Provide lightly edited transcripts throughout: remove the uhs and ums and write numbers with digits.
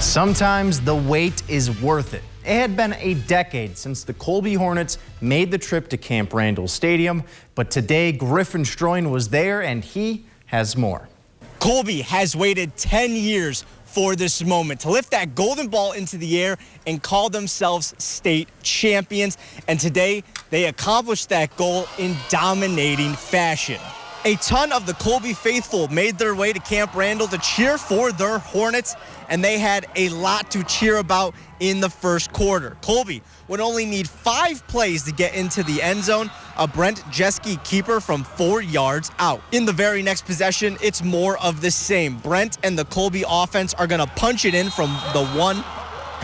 Sometimes the wait is worth it. It had been a decade since the Colby Hornets made the trip to Camp Randall Stadium, but today Griffin Stroin was there and he has more. Colby has waited 10 years for this moment to lift that golden ball into the air and call themselves state champions. And today they accomplished that goal in dominating fashion. A ton of the Colby faithful made their way to Camp Randall to cheer for their Hornets, and they had a lot to cheer about in the first quarter. Colby would only need 5 plays to get into the end zone, a Brent Jeske keeper from 4 yards out. In the very next possession, it's more of the same. Brent and the Colby offense are going to punch it in from the 1,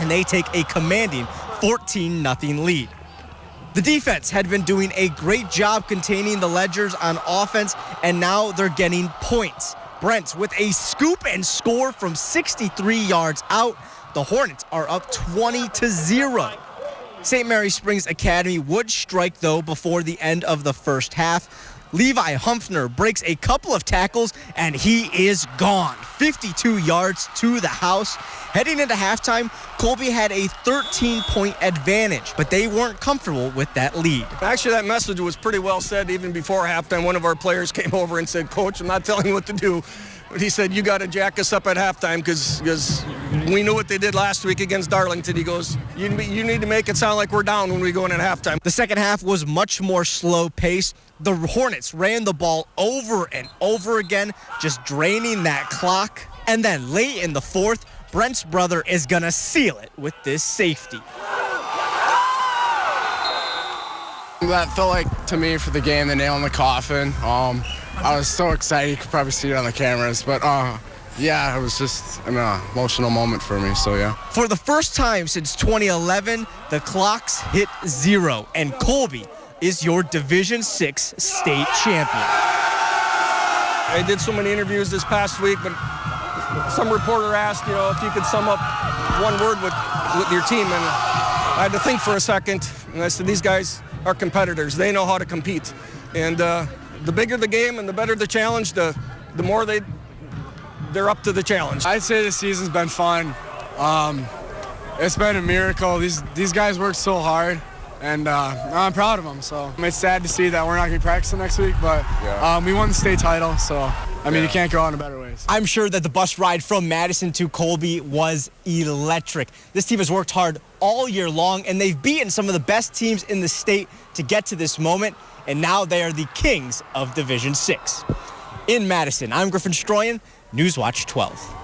and they take a commanding 14-0 lead. The defense had been doing a great job containing the Ledgers on offense, and now they're getting points. Brent with a scoop and score from 63 yards out. The Hornets are up 20-0. St. Mary Springs Academy would strike, though, before the end of the first half. Levi Humpfner breaks a couple of tackles, and he is gone. 52 yards to the house. Heading into halftime, Colby had a 13-point advantage, but they weren't comfortable with that lead. Actually, that message was pretty well said even before halftime. One of our players came over and said, "Coach, I'm not telling you what to do." But he said, "You got to jack us up at halftime because we knew what they did last week against Darlington." He goes, you need to make it sound like we're down when we go in at halftime. The second half was much more slow-paced. The Hornets ran the ball over and over again, just draining that clock. And then late in the fourth, Brent's brother is going to seal it with this safety. That felt like, to me, for the game, the nail in the coffin. I was so excited. You could probably see it on the cameras. But, yeah, it was just an emotional moment for me, so yeah. For the first time since 2011, the clocks hit 0, and Colby is your Division VI state champion. I did so many interviews this past week, but some reporter asked, if you could sum up one word with your team, and I had to think for a second, and I said, these guys are competitors. They know how to compete, and the bigger the game and the better the challenge, the more they're up to the challenge. I'd say this season's been fun. It's been a miracle. These guys worked so hard, and I'm proud of them. So it's sad to see that we're not going to be practicing next week, but we won the state title, so I mean, you can't go on in better ways. I'm sure that the bus ride from Madison to Colby was electric. This team has worked hard all year long, and they've beaten some of the best teams in the state to get to this moment, and now they are the kings of Division VI. In Madison, I'm Griffin Stroin, Newswatch 12.